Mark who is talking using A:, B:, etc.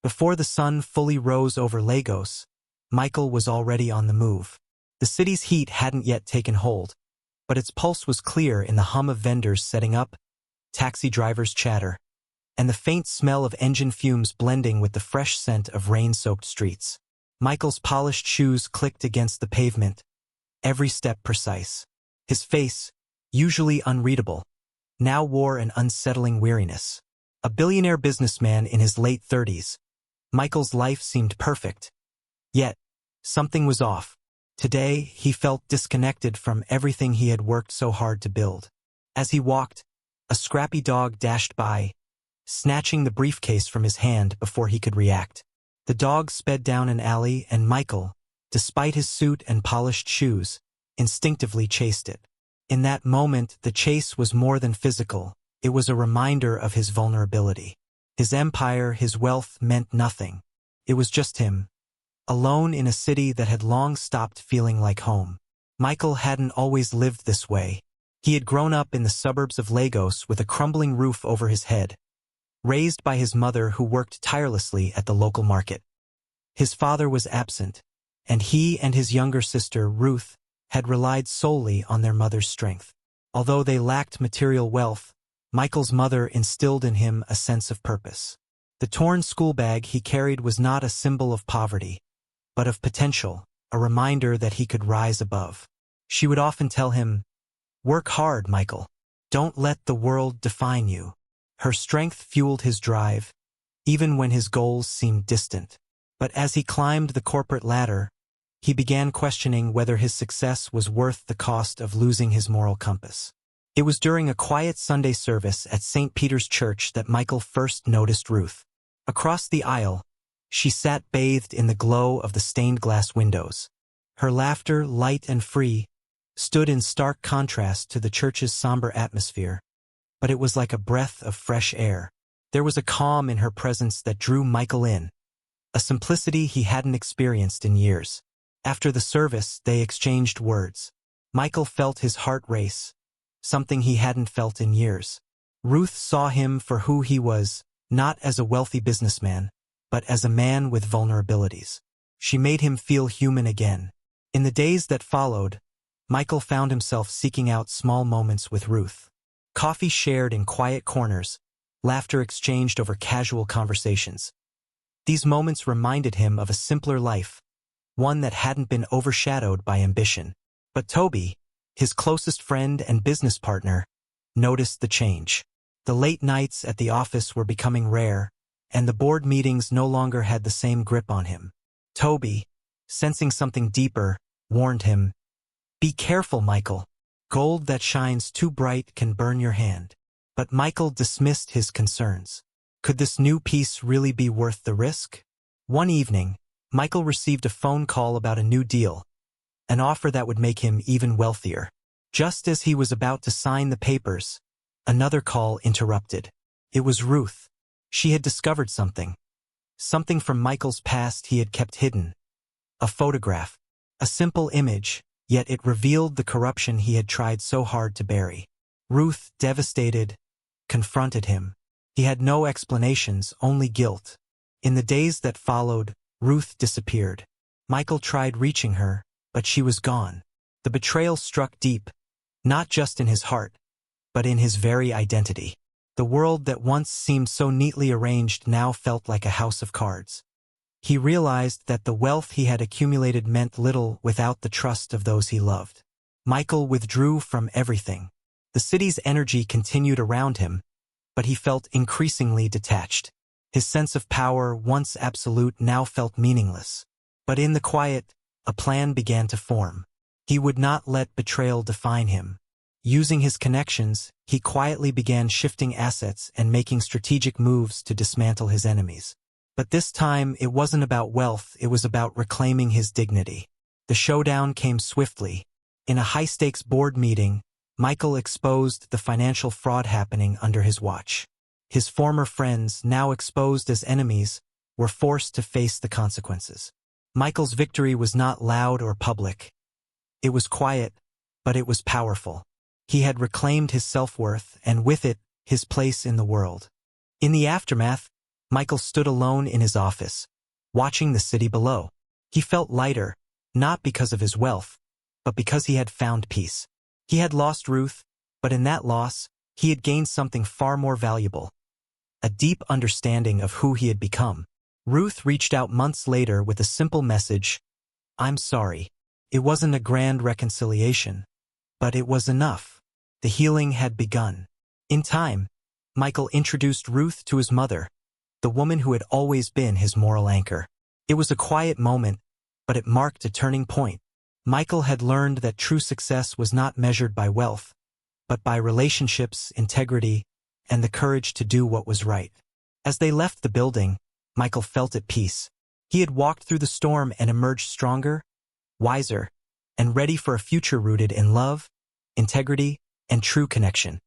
A: Before the sun fully rose over Lagos, Michael was already on the move. The city's heat hadn't yet taken hold, but its pulse was clear in the hum of vendors setting up, taxi drivers' chatter, and the faint smell of engine fumes blending with the fresh scent of rain-soaked streets. Michael's polished shoes clicked against the pavement, every step precise. His face, usually unreadable, now wore an unsettling weariness. A billionaire businessman in his late 30s, Michael's life seemed perfect. Yet, something was off. Today, he felt disconnected from everything he had worked so hard to build. As he walked, a scrappy dog dashed by, snatching the briefcase from his hand before he could react. The dog sped down an alley and Michael, despite his suit and polished shoes, instinctively chased it. In that moment, the chase was more than physical. It was a reminder of his vulnerability. His empire, his wealth meant nothing. It was just him, alone in a city that had long stopped feeling like home. Michael hadn't always lived this way. He had grown up in the suburbs of Lagos with a crumbling roof over his head, raised by his mother who worked tirelessly at the local market. His father was absent, and he and his younger sister, Ruth, had relied solely on their mother's strength. Although they lacked material wealth, Michael's mother instilled in him a sense of purpose. The torn school bag he carried was not a symbol of poverty, but of potential, a reminder that he could rise above. She would often tell him, "Work hard, Michael. Don't let the world define you." Her strength fueled his drive, even when his goals seemed distant. But as he climbed the corporate ladder, he began questioning whether his success was worth the cost of losing his moral compass. It was during a quiet Sunday service at St. Peter's Church that Michael first noticed Ruth. Across the aisle, she sat bathed in the glow of the stained glass windows. Her laughter, light and free, stood in stark contrast to the church's somber atmosphere, but it was like a breath of fresh air. There was a calm in her presence that drew Michael in, a simplicity he hadn't experienced in years. After the service, they exchanged words. Michael felt his heart race, something he hadn't felt in years. Ruth saw him for who he was, not as a wealthy businessman, but as a man with vulnerabilities. She made him feel human again. In the days that followed, Michael found himself seeking out small moments with Ruth. Coffee shared in quiet corners, laughter exchanged over casual conversations. These moments reminded him of a simpler life, one that hadn't been overshadowed by ambition. But Toby, his closest friend and business partner, noticed the change. The late nights at the office were becoming rare, and the board meetings no longer had the same grip on him. Toby, sensing something deeper, warned him, "Be careful, Michael. Gold that shines too bright can burn your hand." But Michael dismissed his concerns. Could this new piece really be worth the risk? One evening, Michael received a phone call about a new deal, an offer that would make him even wealthier. Just as he was about to sign the papers, another call interrupted. It was Ruth. She had discovered something from Michael's past he had kept hidden. A photograph, a simple image, yet it revealed the corruption he had tried so hard to bury. Ruth, devastated, confronted him. He had no explanations, only guilt. In the days that followed, Ruth disappeared. Michael tried reaching her, but she was gone. The betrayal struck deep, not just in his heart, but in his very identity. The world that once seemed so neatly arranged now felt like a house of cards. He realized that the wealth he had accumulated meant little without the trust of those he loved. Michael withdrew from everything. The city's energy continued around him, but he felt increasingly detached. His sense of power, once absolute, now felt meaningless. But in the quiet, a plan began to form. He would not let betrayal define him. Using his connections, he quietly began shifting assets and making strategic moves to dismantle his enemies. But this time, it wasn't about wealth, it was about reclaiming his dignity. The showdown came swiftly. In a high-stakes board meeting, Michael exposed the financial fraud happening under his watch. His former friends, now exposed as enemies, were forced to face the consequences. Michael's victory was not loud or public. It was quiet, but it was powerful. He had reclaimed his self-worth, and with it, his place in the world. In the aftermath, Michael stood alone in his office, watching the city below. He felt lighter, not because of his wealth, but because he had found peace. He had lost Ruth, but in that loss, he had gained something far more valuable: a deep understanding of who he had become. Ruth reached out months later with a simple message: "I'm sorry." It wasn't a grand reconciliation, but it was enough. The healing had begun. In time, Michael introduced Ruth to his mother, the woman who had always been his moral anchor. It was a quiet moment, but it marked a turning point. Michael had learned that true success was not measured by wealth, but by relationships, integrity, and the courage to do what was right. As they left the building, Michael felt at peace. He had walked through the storm and emerged stronger, wiser, and ready for a future rooted in love, integrity, and true connection.